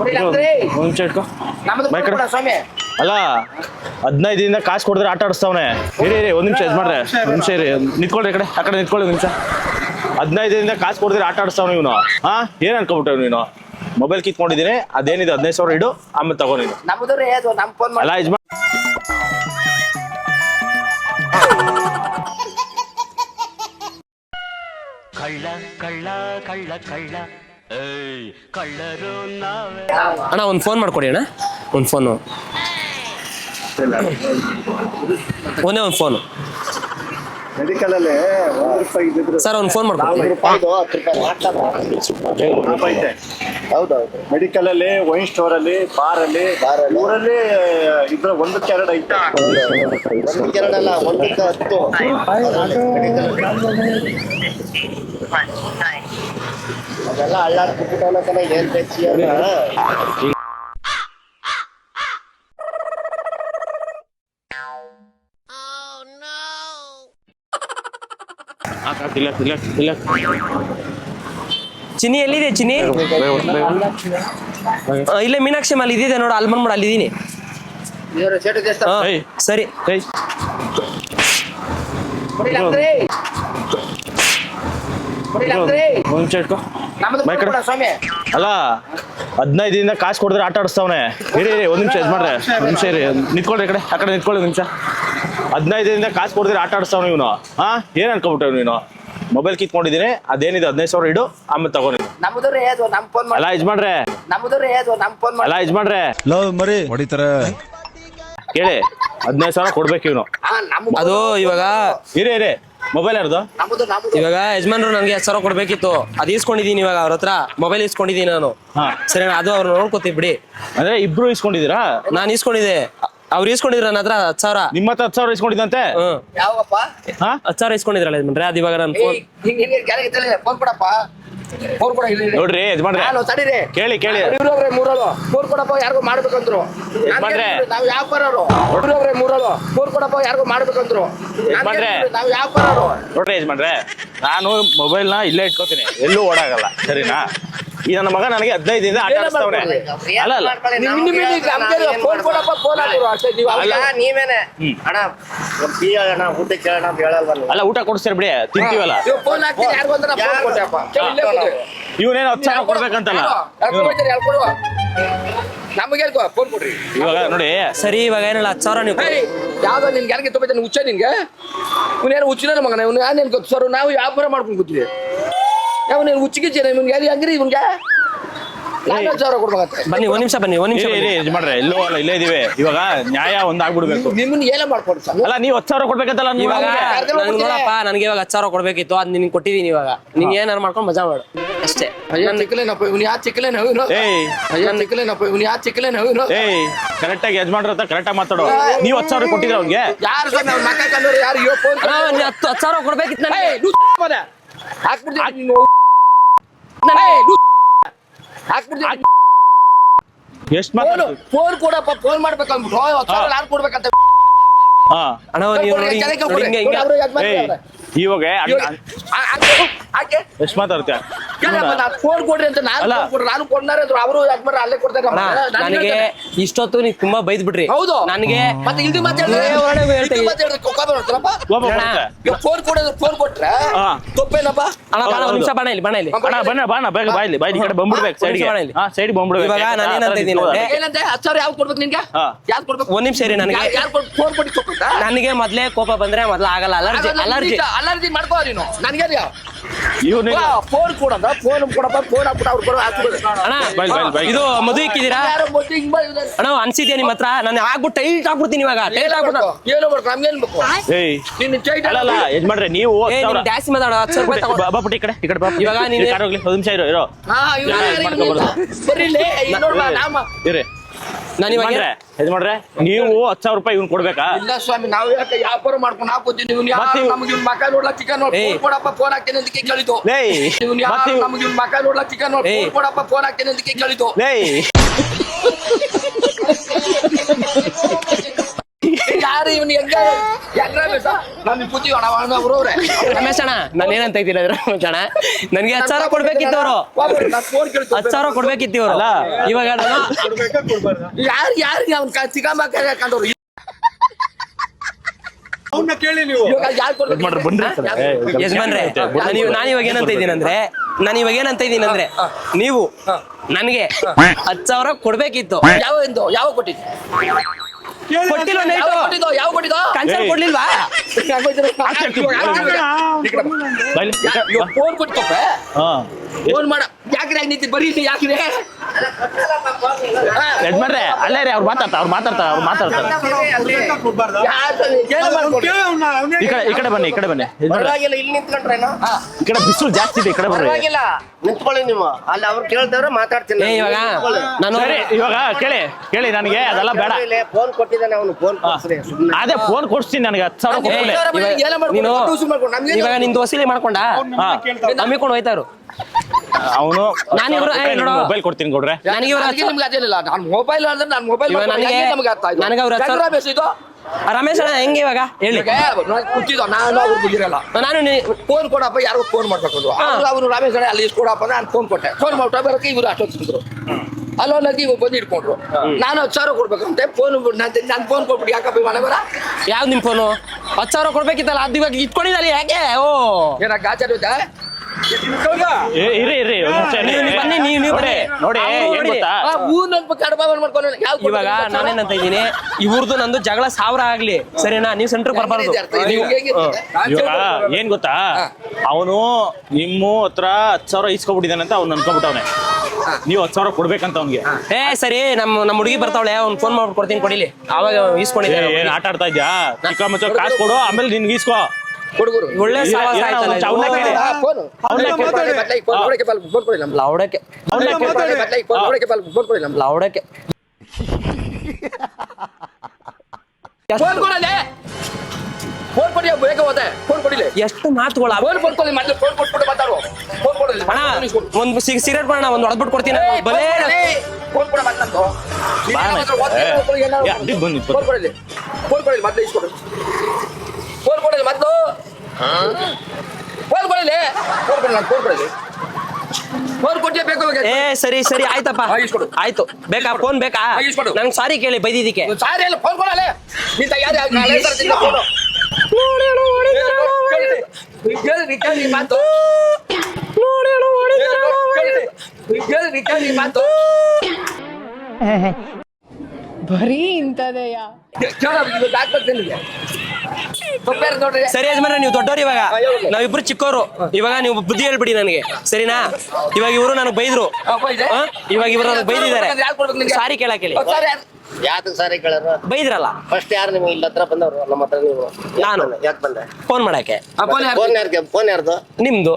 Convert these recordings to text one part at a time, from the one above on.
ಒಂದ್ ನಿಮಿಷ ಇಟ್ಕೋ ಸ್ವಾಮಿ ಅಲ್ಲ 15 ದಿನದಿಂದ ಕಾಸು ಕೊಡಿದ್ರೆ ಆಟ ಆಡಿಸ್ತಾವನೆ. ಇರಿ ಒಂದ್ ನಿಮಿಷ ಇದು ಮಾಡ್ರೆ ಒಂದ್ ನಿಮಿಷ ಇರಿ ನಿಂತ್ಕೊಳ್ರಿ ಆ ಕಡೆ ನಿಂತ್ಕೊಳ್ಳಿ ಒಂದ್ ನಿಮಿಷ. 15 ದಿನದಿಂದ ಕಾಸು ಕೊಡಿದ್ರೆ ಆಟ ಆಡಿಸ್ತಾವ ಇವನು. ಏನ್ ಅನ್ಕೊಬಿಟ್ಟವ್ ನೀನು? ಮೊಬೈಲ್ ಕಿತ್ಕೊಂಡಿದ್ದೀನಿ, ಅದೇನಿದೆ 15,000 ಇಡು, ಆಮೇಲೆ ತಗೋ ನೀನು. ಅಲ್ಲ ಯಜಮಾನ್ ಅಣ್ಣ ಒಂದು ಫೋನ್ ಮಾಡ್ಕೊಡಿ ಅಣ್ಣ, ಒಂದು ಫೋನು, ಒಂದೇ ಒಂದು ಫೋನು ಮೆಡಿಕಲ್ ಅಲ್ಲಿ ₹1 ಸರ್. ಒಂದು ಫೋನ್ ಮಾಡ್ಕೊಡಿ. ಹೌದೌದು. ಮೆಡಿಕಲ್ ಅಲ್ಲಿ, ವೈನ್ ಸ್ಟೋರ್ ಅಲ್ಲಿ, ಬಾರ್ ಅಲ್ಲಿ, ಊರಲ್ಲಿ ಇದ್ರ 1ಕ್ಕೆ 2 ಐತೆ. 1ಕ್ಕೆ 2 ಅಲ್ಲ, 1ಕ್ಕೆ 10. ಅದೆಲ್ಲ ಅಳ್ಳಾಡ್ಬಿಟ್ಟವನ ಏನ್ ಬೆಚ್ಚಿ ಚಿನಿ ಎಲ್ಲಿದೆ? ಚಿನಿ ಇಲ್ಲೇ ಮೀನಾಕ್ಷಿ ಅಲ್ಲಿ ಇದಿದೆ ನೋಡು, ಅಲ್ಲಿ ಬಂದ್ಬಿಡು, ಅಲ್ಲಿದ್ದೀನಿ. ಸರಿ ಒಂದ್ ನಿಮಿಷ ಇಟ್ಕೋ ಅಲ್ಲ 15 ದಿನದಿಂದ ಕಾಸು ಕೊಡಿದ್ರೆ ಆಟ ಆಡಿಸ್ತಾವನೆ. ಇರಿ ಒಂದ್ ನಿಮಿಷ ಇದು ಮಾಡ್ರೆ ಒಂದ್ ನಿಮಿಷ ಇರಿ ನಿಂತ್ಕೊಳ್ರಿ ಆ ಕಡೆ ನಿಂತ್ಕೊಳ್ಳಿ ಒಂದ್ ನಿಮಿಷ. 15 ದಿನದಿಂದ ಕಾಸು ಕೊಡಿದ್ರೆ ಆಟ ಆಡಿಸ್ತಾವನೆ ಇವನು. ಏನ್ ಅನ್ಕೊಬಿಟ್ಟವ್ ನೀನು? ಮೊಬೈಲ್ ಕಿತ್ಕೊಂಡಿದ್ದೀನಿ, ಅದೇನಿದೆ 15,000 ಇಡು, ಆಮೇಲೆ ತಗೋ ನೀನು. ಅಲ್ಲ ಯಜಮಾನ್ರೆ ಅಲ್ಲ ಯಜಮಾನ್ರೆ ಮರಿ ಹೊಡಿತಾರ ಕೇಳಿ, 15,000 ಕೊಡ್ಬೇಕು ಇವನು. ಅದು ಇವಾಗ ಇರಿ ಮೊಬೈಲ್ ಯಾರ್ದು? ಇವಾಗ ಯಜಮಾನ್ರು ನನಗೆ 10,000 ಕೊಡ್ಬೇಕಿತ್ತು, ಅದು ಇಸ್ಕೊಂಡಿದೀನಿ. ಇವಾಗ ಅವ್ರ ಹತ್ರ ಮೊಬೈಲ್ ಇಸ್ಕೊಂಡಿದೀನಿ ನಾನು. ಸರಿ, ಅದು ಅವ್ರು ನೋಡ್ಕೋತೀವಿ ಬಿಡಿ. ಅಂದ್ರೆ ಇಬ್ರು ಇಸ್ಕೊಂಡಿದ್ದೀರಾ? ನಾನು ಇಸ್ಕೊಂಡಿದ್ದೆ, ಅವ್ರು ಇಸ್ಕೊಂಡಿದ್ರ ನನ್ನ ಹತ್ರ 10,000. ನಿಮ್ಮ ಹತ್ರ 10,000 ಇಸ್ಕೊಂಡಿದ್ದಂತೆ? 10,000 ಇಸ್ಕೊಂಡಿದ್ರಲ್ಲ ಯಜಮಾನ್ರೆ. ಅದು ಇವಾಗ ನಾನು ನೋಡ್ರಿ ಯಜಮಾನ್ರೆ ಕೇಳಿ ಫೋನ್ ಕೊಡಪ್ಪ, ಯಾರಿಗೂ ಮಾಡ್ಬೇಕಂದ್ರು. ನಾವ್ ವ್ಯಾಪಾರರು. ಫೋನ್ ಕೊಡಪ್ಪ, ಯಾರಿಗೂ ಮಾಡ್ಬೇಕಂದ್ರು. ನಾವ್ ವ್ಯಾಪಾರರು. ನೋಡ್ರಿ ಯಜಮಾನ್ರೆ, ನಾನು ಮೊಬೈಲ್ ನ ಇಲ್ಲೇ ಇಟ್ಕೋತೀನಿ, ಎಲ್ಲೂ ಓಡಾಗಲ್ಲ, ಸರಿನಾ? ಈ ನನ್ನ ಮಗ ನನಗೆ 15 ದಿನದಿಂದ ಆಟ ಆಡಿಸ್ತಾವನೆ. ಅಲ್ಲ ಫೋನ್ ಕೊಡಪ್ಪ, ಫೋನ್ ನೀವೇನೆ ಊಟ ಕೇಳೋಣ ಅಂತ ಹೇಳಲ್ವಲ್ಲ. ಅಲ್ಲ ಊಟ ಕೊಡಿಸ್ತೀರ ಬಿಡಿ, ತಿಂತೀವಲ್ಲ. ಫೋನ್ ಹಾಕ್ತೀನಿ, ಯಾರಿಗೂ ಅಂದ್ರೆ ಫೋನ್ ಕೊಟ್ಟಪ್ಪ. ಇವನೇನು 10,000 ಕೊಡ್ಬೇಕಂತಲ್ಲ. ನಮಗೆ ಫೋನ್ ಕೊಡ್ರಿ ಇವಾಗ ನೋಡಿ. ಸರಿ, ಇವಾಗ ಏನಿಲ್ಲ 10,000 ನೀವು ಯಾವ್ದೋ ನಿನ್ಗೆ ಯಾರಿಗೆ ತೊಗೊಳ್ತಾನೆ ಹುಚ್ಚ ನಿನ್ಗೆ? ಇವನೇನು ಹುಚ್ಚಿನ ಮಗನ ಇವನು? ಯಾನೇನು ಗೊತ್ತು ಸರ್, ನಾವು ವ್ಯಾಪಾರ ಮಾಡ್ಕೊಂಡು ಕೂತೀವಿ. ಯಾವನೇನು ಹುಚ್ಚಿಗಿಚ್ಚೇನ ಇವ್ನಿಗೆ? ಯಾರು ಹಂಗ್ರಿ ಇವನ್ಗೆ 4,000 ಕೊಡ್ಬೇಕಂತೆ. ಬನ್ನಿ, ಒಂದ್ ನಿಮಿಷ ಬನ್ನಿ, ಒಂದ್ ನಿಮಿಷ ಯಜಮಾನ್ರೆ ಎಲ್ಲೋ ಅಲ್ಲ, ಇಲ್ಲೇ ಇದೀವಿ. ಇವಾಗ ನ್ಯಾಯ ಒಂದಾಗ್ಬಿಡ್ಬೇಕು. ನಿಮ್ಮನ್ನ ಏನ ಮಾಡ್ಕೊಡಿ ಸರ್? ಅಲ್ಲ ನೀವು 10,000 ಕೊಡ್ಬೇಕಂತಲ್ಲ. ಇವಾಗ ನೋಡಪ್ಪ, ನನಗೆ ಇವಾಗ 10,000 ಕೊಡ್ಬೇಕಿತ್ತು, ಅದ್ ನಿನ್ಗೆ ಕೊಟ್ಟಿದೀನಿ. ಇವಾಗ ನೀನ್ ಏನಾರು ಮಾಡ್ಕೊಂಡು ಮಜಾ ಮಾಡು ಅಷ್ಟೇ. ಚಿಕ್ಕಲೇನಪ್ಪ ಇವನು? ಯಾ ಚಿಕ್ಕಲೇನ ಇವನು? ಚಿಕ್ಕಲೇನಪ್ಪ ಇವನು? ಯಾ ಚಿಕ್ಕಲೇನ ಇವನು? ಕರೆಕ್ಟ್ ಆಗಿ ಯಜಮಾನ್ರ ಹತ್ರ ಕರೆಕ್ಟ್ ಆಗಿ ಮಾತಾಡೋ. ನೀವು 10,000 ಕೊಟ್ಟಿದ್ರ ಅವ್ನಿಗೆ? ಯಾರು ಸರ್? ನಾವು ಮಕ್ಕ ಕಂಡವ್ರು ಯಾರು? 10,000 ಕೊಡ್ಬೇಕಿತ್ತು ನನಗೆ. ಹಾಕ್ಬಿಡ್ತೀನಿ ಎಷ್ಟು ಮಾತಾಡ? ಫೋನ್ ಕೊಡಪ್ಪ, ಫೋನ್ ಮಾಡ್ಬೇಕಂದ್ಬಿಟ್ಟು 10,000 ಯಾರು ಕೊಡ್ಬೇಕಂತ? ಅಣ್ಣ ಇವಾಗ ಎಷ್ಟು ಮಾತಾಡ್ತೀಯ? ಫೋನ್ ಕೊಡ್ರಿ ಅಂತ ನಾನು ಕೊಡ್ನಾರ ಅವರು ಯಾಕೆ ಅಲ್ಲೇ ಕೊಡ್ತಾರೆ. ನನಗೆ ಇಷ್ಟೊತ್ತು ನೀವು ತುಂಬಾ ಬೈದ್ ಬಿಡ್ರಿ. ಹೌದು, ನನಗೆ ಮತ್ತೆ ಇಲ್ಲಿ ಫೋನ್ ಕೊಡೋದು. ಫೋನ್ ಕೊಟ್ರೆ ತಪ್ಪೇನಪ್ಪ? ಅಣ್ಣ ಒಂದ್ ನಿಮಿಷ ಬಣ್ಣ ಇಲ್ಲಿ, ಬಣ್ಣ ಇಲ್ಲಿ, ಬಾಣ ಬೇಗ ಬಾಯ್ಲಿ ಬಾಯ್ಲಿ ಕಡೆ ಬಂದ್ಬಿಡ್ಬೇಕು. ಸೈಡ್ ಬಂದ್ಬಿಡ್ಬೇಕು. ಇವಾಗ ನಾನು ಏನಂತ ಇದ್ದೀನಿ ಏನಂತೆ? 10,000 ಯಾವ್ದು ಕೊಡ್ಬೇಕು ನಿನ್ಗೆ? ಯಾವ್ದು ಕೊಡ್ಬೇಕು? ಒಂದ್ ನಿಮಿಷ ಇರಿ. ನನಗೆ ಫೋನ್ ಕೊಡಿ ನನಗೆ ಮೊದ್ಲೇ ಕೋಪ ಬಂದ್ರೆ ಮೊದ್ಲು ಆಗಲ್ಲ. ಅಲರ್ಜಿ ಮಾಡ್ಕೋ ನೀನು. ನನಗೆ ಇವನು ಫೋನ್ ಕೊಡೋದ? ಫೋನ್ ಕೊಡಪ್ಪ, ಫೋನ್ ಹಾಕ್ಬಿಟ್ಟು ಅವ್ರು ಕೊಡೋ ಅಣ್ಣ. ಇದು ಮದುವೆ ಇಕ್ಕಿದ್ದೀರಾ ಅಣ್ಣ? ಅನ್ಸಿದ್ಯಾ ನಿಮ್ಮ ಹತ್ರ? ನಾನು ಆಗ್ಬಿಟ್ಟು ಟೈಟ್ ಹಾಕ್ಬಿಡ್ತೀನಿ. ಇವಾಗ ಟೈಟ್ ಹಾಕ್ಬಿಟ್ಟು ಏನು ಮಾಡ್ಕೊ? ನಮ್ಗೇನ್ ಬೇಕು? ಅಲ್ಲ ಯಜಮಾನ್ರೆ ನೀವು ಜಾಸ್ತಿ ಮಾತಾಡೋ 10,000 ರೂಪಾಯಿ ತಗೋ. ಬಾಪುಟ್ಟಿ ಈ ಕಡೆ ಇವಾಗ ನೀವು ಹೋಗ್ಲಿ. 1 ನಿಮಿಷ ಇರೋ ಇರಿ. ನಾನು ಇವಾಗ ಯಜಮಾನ್ರೆ ನೀವು 10,000 ರೂಪಾಯಿ ಇವ್ನು ಕೊಡ್ಬೇಕಾ? ಇಲ್ಲ ಸ್ವಾಮಿ, ನಾವು ಯಾಕೆ ವ್ಯಾಪಾರ ಮಾಡ್ಕೊಂಡು ಹಾಕೋತೀವಿ? ನಮ್ಗೆ ಇವ್ನ ಮಕ ನೋಡ್ಲಾ ಚಿಕನ್ ಕೊಡಪ್ಪ, ಫೋನ್ ಹಾಕ್ತೇನೆ ಅಂತ ಕೇಳಿತು. ನಮ್ಗೆ ಇವ್ನ ಮಕ ನೋಡ್ಲಾ ಚಿಕನ್ ಕೊಡಪ್ಪ, ಫೋನ್ ಹಾಕ್ತೇನೆ ಅಂತ ಕೇಳಿತು. ಯಾರು ಇವನು ಹೆಂಗ ರಮೇಶ ನಾನು ಕೂತೀವಿ ಅವ್ರವ್ರೆ ರಮೇಶ್ ಅಣ್ಣ ನಾನು ಏನಂತ ಇದ್ದೀನಿ ರಮೇಶ್ ಅಣ್ಣ ನನಗೆ 10,000 ಕೊಡ್ಬೇಕಿತ್ತು ಅವರು ನಾನು ಫೋನ್ ಕೇಳ್ತೀನಿ 10,000 ಕೊಡ್ಬೇಕಿತ್ತು ಇವರು ಇವಾಗ ನಾನು ಯಾರಿಗೆ ಅವ್ನ ಸಿಗಾಮ ಕಂಡವ್ರು ಅವ್ನ ಕೇಳಿ ನೀವು ಯಾರು ಕೊಡ್ಬೇಕು ಮಾಡ್ರಿ ಬನ್ರಿ ಯಜಮಾನ್ರೆ ನಾನು ಇವಾಗ ಏನಂತ ಇದ್ದೀನಂದ್ರೆ ನೀವು ನನಗೆ 10,000 ಕೊಡ್ಬೇಕಿತ್ತು ಯಾವ ಕೊಟ್ಟಿದ್ದು ಕೊಟ್ಟಿಲ್ವ ನೈಟು ಯಾವ ಕೊಟ್ಟಿದ್ದು ಕನ್ಸಲ್ ಕೊಡ್ಲಿಲ್ವಾ ಫೋನ್ ಕೊಟ್ಟಪ್ಪ ಹಾ ಫೋನ್ ಮಾಡ ಯಾಕ್ರೆ ನಿಂತಿ ಬರೀ ಇಲ್ಲಿ ಯಾಕ್ರೆ ಯಜಮಾನ್ರೆ ಅಲ್ಲೇ ರೀ ಅವ್ರು ಮಾತಾಡ್ತಾರೆ ಈ ಕಡೆ ಬನ್ನಿ ಯಜಮಾನ್ರೆ ಪರವಾಗಿಲ್ಲ ಇಲ್ಲಿ ನಿಂತ್ಕೊಂಡ್ರೇನು ಈ ಕಡೆ ಬಿಸಿಲು ಜಾಸ್ತಿ ಇದೆ ಈ ಕಡೆ ಬರ್ರಿ ಪರವಾಗಿಲ್ಲ ನಿಂತ್ಕೊಳ್ಳಿ ನೀವು ಅಲ್ಲಿ ಅವ್ರು ಕೇಳ್ದವ್ರೆ ಮಾತಾಡ್ತೀನಿ ಇವಾಗ ನಾನು ಸರಿ ಇವಾಗ ಕೇಳಿ ನನಗೆ ಅದೆಲ್ಲ ಬೇಡ ಫೋನ್ ಕೊಟ್ಟಿದ್ದಾನೆ ಅವನು ಫೋನ್ ಅದೇ ಫೋನ್ ಕೊಡ್ತೀನಿ ನನಗೆ 10,000 ಕೊಡ್ತೀನಿ ನೀನು ಇವಾಗ ನಿಂದು ವಸೂಲಿ ಮಾಡ್ಕೊಂಡ ನಂಬಿಕೊಂಡು ಹೋಯ್ತಾರು ಅವನು ನಾನು ಮೊಬೈಲ್ ಕೊಡ್ತೀನಿ ಕೊಡ್ರೆ ನನಗೆ ಇವ್ರ ನಿಮ್ಗೆ ಅದೇನಿಲ್ಲ ನಾನು ಮೊಬೈಲ್ ಅಂದ್ರೆ ನಾನು ಮೊಬೈಲ್ ನಮ್ಗೆ ಅರ್ಥ ಆಯ್ತು ನನಗೆ ಅವ್ರ ಇದು ರಮೇಶ್ ಅಣ್ಣ ಹೆಂಗೆ ಇವಾಗ ಹೇಳಿ ಕೂತಿದ್ದ ನಾನು ಅವ್ರು ಬಿಗಿರಲ್ಲ ನಾನು ಫೋನ್ ಕೊಡಪ್ಪ ಯಾರಿಗೂ ಫೋನ್ ಮಾಡ್ಬೇಕು ಅವ್ರು ರಮೇಶ್ ಅಲ್ಲಿ ಕೊಡಪ್ಪ ನಾನು ಫೋನ್ ಕೊಟ್ಟೆ ಫೋನ್ ಮಾಡ್ತಾ ಬರೋಕೆ ಇವ್ರು ಅಷ್ಟೊತ್ತು ತಿಂದ್ರು ಅಲ್ಲೊಂದಾಗಿ ಬಂದು ಇಟ್ಕೊಂಡ್ರು ನಾನು 10,000 ಕೊಡ್ಬೇಕಂತೆ ಫೋನ್ ನಾನು ಫೋನ್ ಕೊಟ್ಬಿಟ್ಟು ಯಾಕಪ್ಪ ಮನೆ ಬರ ಯಾವ್ದು ನಿಮ್ ಫೋನು 10,000 ಕೊಡ್ಬೇಕಿತ್ತಲ್ಲ ಅದು ಇವಾಗ ಇಟ್ಕೊಂಡಿದ್ದಲ್ಲ ಯಾಕೆ ಓ ಏನ ಗಾಚಾರ ಇರಿ ಬನ್ನಿ ನೀವು ಬನ್ನಿ ನೋಡಿ ಏನ್ ಗೊತ್ತಾ ಇವಾಗ ನಾನೇನಂತ ಇದ್ದೀನಿ ಇವ್ರದ್ದು ನಂದು ಜಗಳ 1000 ಆಗ್ಲಿ ಸರಿನಾ ನೀವು ಸೆಂಟರ್ ಬರ್ಬಾರ್ದು ಇವಾಗ ಏನ್ ಗೊತ್ತಾ ಅವನು ನಿಮ್ಮ ಹತ್ರ 10,000 ಇಸ್ಕೊಬಿಟ್ಟಿದ್ದಾನೆ ಅಂತ ಅವ್ನು ಅನ್ಕೊಂಡ್ಬಿಟ್ಟವನೆ ನೀವು 10,000 ಕೊಡ್ಬೇಕಂತ ಅವ್ನಿಗೆ ಸರಿ ನಮ್ಮ ಹುಡುಗಿ ಬರ್ತಾವಳೆ ಅವ್ನು ಫೋನ್ ಮಾಡ್ಬಿಟ್ಟು ಕೊಡ್ತೀನಿ ಕೊಡಿಲಿ ಅವಾಗ ಇಸ್ಕೊಂಡಿದ್ದೆ ಏನ್ ಆಟ ಆಡ್ತಾ ಇದ್ಯಾ ಚಿಕ್ಕ ಮಚ್ಚ ಕಾಸು ಕೊಡು ಆಮೇಲೆ ನಿನ್ಗೆ ಇಸ್ಕೋ ಹುಡುಗರು ಒಳ್ಳೆ ಲೌಡಕ್ಕೆ ಫೋನ್ ಕೊಡಿ ಬೇಗ ಹೋದೆ ಫೋನ್ ಕೊಡಿಲಿ ಎಷ್ಟು ಮಾತುಗಳ ಫೋನ್ ಕೊಡ್ಕೊಳ್ಳಿ ಮತ್ತೆ ಫೋನ್ ಕೊಟ್ಬಿಟ್ಟು ಮಾತಾಡು ಫೋನ್ ಕೊಡಲಿ ಒಂದು ಸಿಗರೇಟ್ ಮಾಡೋಣ ಒಂದು ಹೊಡೆದ್ಬಿಟ್ಟು ಕೊಡ್ತೀನಿ ಬಲೇ ಫೋನ್ ಕೊಡ ಮಾತಾಡ್ತು ಫೋನ್ ಕೊಡಲಿ ಮತ್ತೆ ಇಸ್ಕೊಡು ಫೋನ್ ಕೊಡಲಿ ಮತ್ತೆ ಫೋನ್ ಕೊಡಲಿ ಫೋನ್ ಕೊಡಲಿ ಫೋನ್ ಕೊಡಲಿ ಫೋನ್ ಕೊಟ್ಟೆ ಬೇಕು ಸರಿ ಆಯ್ತಪ್ಪ ಆಯ್ತು ಬೇಕಾ ಫೋನ್ ಬೇಕಾ ನಂಗೆ ಸಾರಿ ಕೇಳಿ ಬೈದಿದ್ದಕ್ಕೆ ಸಾರಿ ಅಲ್ಲ ಫೋನ್ ಕೊಡಲ್ಲ ನಿಂತ ಯಾರು ಮಾತು ಮಾತು ಬರೀ ಇಂಥದೆಯ ನೋಡ್ರಿ ಸರಿ ಯಜಮಾನ್ರೆ ನೀವು ದೊಡ್ಡವ್ರು ಇವಾಗ ನಾವಿಬ್ರು ಚಿಕ್ಕವರು ಇವಾಗ ನೀವು ಬುದ್ಧಿ ಹೇಳ್ಬಿಡಿ ನನಗೆ ಸರಿನಾ ಇವಾಗ ಇವರು ನನಗೆ ಬೈದ್ರು ಇವಾಗ ಇವರು ನನಗೆ ಬೈದಿದ್ದಾರೆ ಸಾರಿ ಕೇಳಕ್ ಹೇಳಿ ಯಾತಕ್ ಸಾರಿ ಕೇಳಾರ ಬೈದ್ರಲ್ಲ ಫಸ್ಟ್ ಯಾರು ನಿಮ್ಗೆ ಇಲ್ಲಿ ಹತ್ರ ಬಂದವ್ರು ನಮ್ಮ ಹತ್ರ ನೀವು ನಾನು ಯಾಕೆ ಬಂದೆ ಫೋನ್ ಮಾಡಕ್ಕೆ ಫೋನ್ ಯಾರ್ದು ನಿಮ್ದು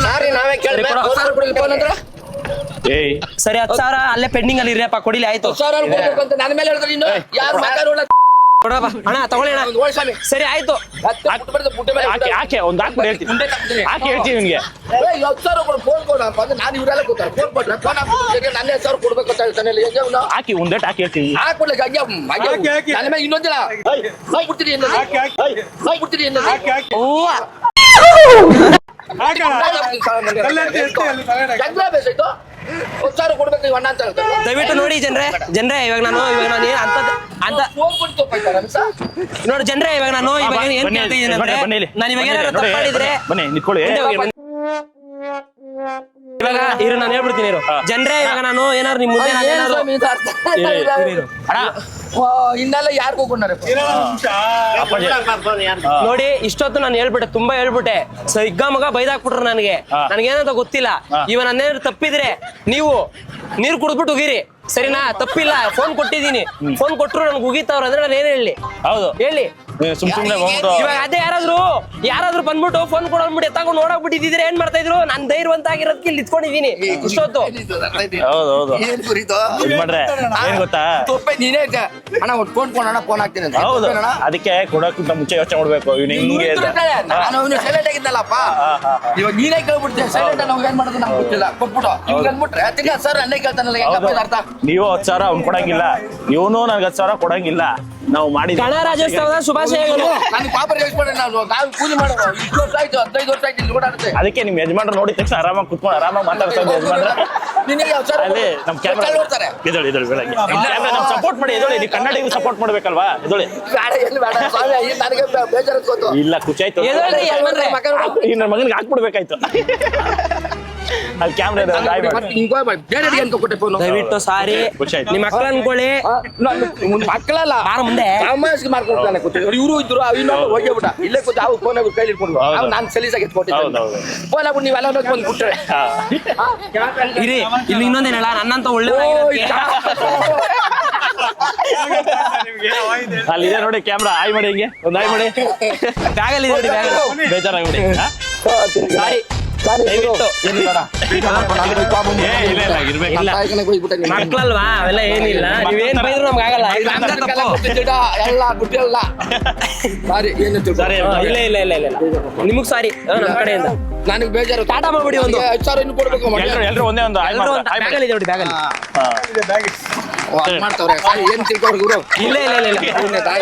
ಸಾರಿ ನಾವೇ ಕೇಳ್ಬೇಕು ಏಯ್ ಸರಿ 10,000 ಅಲ್ಲೇ ಪೆಂಡಿಂಗ್ ಅಲ್ಲಿ ಇರಪ್ಪ ಕೊಡಿಲಿ ಆಯ್ತು ನನ್ನ ಮೇಲೆ ಹೇಳಿದ್ರೆ ಇನ್ನು ಯಾರು ಮಾತಾಡೋಣ ಕೊಡಪ್ಪ ಅಣ್ಣ ತಗೊಳ್ಳಿ ಅಣ್ಣ ಸರಿ ಆಯ್ತು ಯಾಕೆ ಒಂದು ಹಾಕ್ಬಿಟ್ಟು ಹೇಳ್ತೀನಿ ಹಾಕಿ ಹೇಳ್ತೀನಿ ನಿನ್ಗೆ 10,000 ಫೋನ್ ಕೊಡಪ್ಪ ಅಂದ್ರೆ ನಾನು ಇವರೆಲ್ಲ ಕೂತಾರೆ ಫೋನ್ ಕೊಟ್ರೆ ಫೋನ್ ಹಾಕ್ಬಿಟ್ಟು ನನ್ನ 10,000 ಕೊಡ್ಬೇಕು ಅಂತ ಹೇಳ್ತಾನೆ ಹಾಕಿ ಒಂದೇಟ್ ಹಾಕಿ ಹೇಳ್ತೀನಿ ಹಾಕ್ಬಿಡ್ಲಿಕ್ಕೆ ಹಂಗೆ ನನ್ನ ಮೇಲೆ ಇನ್ನೊಂದಿಲ್ಲ ಹಾಕ್ಬಿಡ್ತೀನಿ ಹಾಕ್ಬಿಡ್ತೀನಿ ದಯವಿಟ್ಟು ನೋಡಿ ಜನರೇ ಇವಾಗ ನಾನು ಅಂತ ನೋಡಿ ಜನರೇ ಇವಾಗ ನಾನು ಇವಾಗ ಏನ್ ಕೇಳ್ತಾ ಇದ್ದೀನಿ ಅಂದ್ರೆ ನಾನು ಇವಾಗ ಏನಾದ್ರು ತಪ್ಪು ಮಾಡಿದ್ರೆ ಬನ್ನಿ ನಿಂತ್ಕೊಳ್ಳಿ ಇವಾಗ ಇರು ನಾನು ಹೇಳ್ಬಿಡ್ತೀನಿ ಇರು ಜನರೇ ಇವಾಗ ನಾನು ಏನಾದ್ರು ನಿಮ್ ಮುಂದೆ ಇನ್ನೆಲ್ಲ ಯಾರು ಹೋಗ್ಕೊಂಡ್ರೆ ನೋಡಿ ಇಷ್ಟೊತ್ತು ನಾನು ಹೇಳ್ಬಿಟ್ಟೆ ತುಂಬಾ ಹೇಳ್ಬಿಟ್ಟೆ ಹಿಗ್ಗ ಮಗ ಬೈದಾಕ್ಬಿಟ್ರು ನನಗೇನಂತ ಗೊತ್ತಿಲ್ಲ ಇವ ನನ್ನೇನಾದ್ರು ತಪ್ಪಿದ್ರೆ ನೀವು ನೀರು ಕುಡಿದ್ಬಿಟ್ಟು ಹೋಗಿರಿ ಸರಿನಾ ತಪ್ಪಿಲ್ಲ ಫೋನ್ ಕೊಟ್ಟಿದ್ದೀನಿ ಫೋನ್ ಕೊಟ್ರು ನನ್ಗೆ ಉಗಿತಾವ್ರ ಅಂದ್ರೆ ನಾನು ಏನ್ ಹೇಳಿ ಹೌದು ಹೇಳಿ ಸುಮ್ನೆ ಇವಾಗ ಅದೇ ಯಾರಾದ್ರೂ ಬಂದ್ಬಿಟ್ಟು ಫೋನ್ ಕೊಡೋಗ್ಬಿಟ್ಟು ಎತ್ತಾಕೊಂಡು ನೋಡೋಗ್ಬಿಟ್ಟಿದ್ರೆ ಏನ್ ಮಾಡ್ತಾ ಇದ್ರು ನಾನ್ ಧೈರ್ಯವಂತ ಆಗಿರೋದಕ್ಕೆ ಇಲ್ಲಿ ಇಟ್ಕೊಂಡಿದ್ದೀನಿ ಇಷ್ಟೊತ್ತು ಹೌದು ಮಾಡ್ರೆ ಏನ್ ಗೊತ್ತಾ ನೀನೇ ಅಣ್ಣ ಫೋನ್ ಕೊಡೋಣ ಫೋನ್ ಹಾಕ್ತೀನಿ ಹೌದು ಅದಕ್ಕೆ ಕೊಡೋಕ್ಕಿಂತ ಮುಂಚೆ ಯೋಚನೆ ಮಾಡ್ಬೇಕು ಇವ್ನು ಹಿಂಗೆ ನಾನು ಸೈಲೆಂಟ್ ಆಗಿದ್ದಲ್ಲಪ್ಪ ಇವಾಗ ನೀನೇ ಕೇಳ್ಬಿಡ್ತೀಯ ಸೈಲೆಂಟ್ ನಾವು ಏನ್ ಮಾಡೋದು ನಮ್ಗೆ ಗೊತ್ತಿಲ್ಲ ಕೊಟ್ಬಿಟ್ಟು ಇವಾಗ ಅಂದ್ಬಿಟ್ರೆ ತಿರ್ಗಾ ಸರ್ ಅನ್ನೇ ಕೇಳ್ತಾನಲ್ಲ ಹೆಂಗಪ್ಪ ಅರ್ಥ ನೀವು 10,000 ಅವ್ನು ಕೊಡಂಗಿಲ್ಲ, ಇವನು ನನಗೆ 10,000 ಕೊಡಂಗಿಲ್ಲ. ನಾವು ಮಾಡಿ ಗಣರಾಜ್ಯೋತ್ಸವದ ಶುಭಾಶಯಗಳು. ನಾನು ಪಾಪ ರೇಗಿಸ್ಬೇಡ, ನಾವು ಕೂಲಿ ಮಾಡೋದು 20 ವರ್ಷ ಆಯ್ತು, 15 ವರ್ಷ ಆಯ್ತು ಇಲ್ಲಿ ಓಡಾಡುತ್ತೆ. ಅದಕ್ಕೆ ನಿಮ್ ಯಜಮಾನ್ರು ನೋಡಿದ ತಕ್ಷಣ ಆರಾಮಾಗಿ ಕುತ್ಕೊಂಡು ಆರಾಮಾಗಿ ಮಾತಾಡ್ತಾರೆ ಯಜಮಾನ್ರ. ನಿನಗೆ ಯಾವ ಸರ್ ಅಲ್ಲೇ ನಮ್ ಕ್ಯಾಮ್ರಾ ನೋಡ್ತಾರೆ. ಎದೊಳಿ ಬೆಳಗ್ಗೆ ನಮ್ ಸಪೋರ್ಟ್ ಮಾಡಿ, ಎದೊಳಿ ನೀವು ಕನ್ನಡಿಗರು ಸಪೋರ್ಟ್ ಮಾಡ್ಬೇಕಲ್ವಾ, ಎದೊಳಿ. ಬೇಡ ಎಲ್ಲಿ ಬೇಡ ಸ್ವಾಮಿ, ಇಲ್ಲಿ ನನಗೆ ಬೇಜಾರು ಗೊತ್ತು. ಇಲ್ಲ ಖುಷಿ ಆಯ್ತು, ಎದೊಳ್ರಿ ಯಜಮಾನ್ರೆ. ಈ ನನ್ನ ಮಗನಿಗೆ ಹಾಕ್ಬಿಡ್ಬೇಕಾಯ್ತು. ಅಲ್ಲಿ ಕ್ಯಾಮ್ರಾ ಇದೆ, ಹಾಯ್ ಮಾಡಿ. ಬೇರೆ ಅಂತ ಕೊಟ್ಟೆ ಫೋನು. ದಯವಿಟ್ಟು ಸಾರಿ, ಖುಷಿ ಆಯ್ತು. ನಿಮ್ಮ ಮಕ್ಕಳು ಅನ್ಕೊಳ್ಳಿ. ಮಕ್ಕಳಲ್ಲ ಬಾರ ಮುಂದೆ. ಸಾಮಾಜಿಕ ಮಾಡ್ಕೊಡ್ತಾನೆ ಕೂತಿದ್ರು, ಇವರು ಇದ್ರು, ಇನ್ನೊಂದು ಹೋಗ್ಬಿಟ್ಟ ಇಲ್ಲೇ ಕೂತು ಅವ್ರು ಫೋನ್ ಕೈಲಿ ಇಟ್ಕೊಂಡು ನಾನು ಸಲೀಸಾಗಿ ಎತ್ಕೊಟ್ಟಿದ್ದೆ. ಹೌದೌದು. ಫೋನ್ ಆಗ್ಬಿಟ್ಟು ನೀವೆಲ್ಲ ಬಂದು ಬಿಟ್ರೆ ಇರಿ, ಇಲ್ಲಿ ಇನ್ನೊಂದೇನು ಹೇಳ, ನನ್ನಂತ ಒಳ್ಳೆ ಅಲ್ಲಿದೆ ನೋಡಿ ಕ್ಯಾಮ್ರಾ, ಹಾಯ್ ಮಾಡಿ ಹಿಂಗೆ ಒಂದು ಹಾಯ್ ಮಾಡಿ. ಬ್ಯಾಗಲ್ಲಿ ನೋಡಿ, ಬ್ಯಾಗಲ್ಲಿ. ಬೇಜಾರಾಗ್ಬಿಡಿ. ಸಾರಿ ದಯವಿಟ್ಟು. ಇಲ್ಲ ಇರ್ಬೇಕಿಲ್ಲ. ಮಕ್ಳಲ್ವಾ ಅವೆಲ್ಲ ಏನಿಲ್ಲ, ನೀವೇನ್ ಬೈದ್ರು ನಮ್ಗೆ ಆಗಲ್ಲ. ಎಲ್ಲ ಬಿಟ್ಟಿಲ್ಲ. ಸಾರಿ ಏನು ಸರಿ ಇಲ್ಲ ಇಲ್ಲ ಇಲ್ಲ ಇಲ್ಲ ನಿಮಗ್ ಸಾರಿ ನಮ್ಮ ಕಡೆಯಿಂದ. ನನಗೆ ಬೇಜಾರು. ಟಾಟಾ ಮಾಡ್ಬಿಡಿ ಒಂದು 5,000 ಇನ್ನು ಕೊಡ್ಬೇಕು. ಎಲ್ರು ಒಂದೇ ಒಂದು ಹಾಯ್ ಎಲ್ರು ಮಾಡಿ, ಅಂತ ಹಾಯ್ ಮಾಡಿ. ಬ್ಯಾಗಲ್ಲಿ ಇದೆ ನೋಡಿ, ಬ್ಯಾಗಲ್ಲಿ. ಮಾಡ್ತಾವ್ರೆ ಏನ್ ತಿಳ್ಕೊವ್ರು ಗುರು. ಇಲ್ಲ ಇಲ್ಲ ಇಲ್ಲ ಇಲ್ಲ. ತಾಯಿ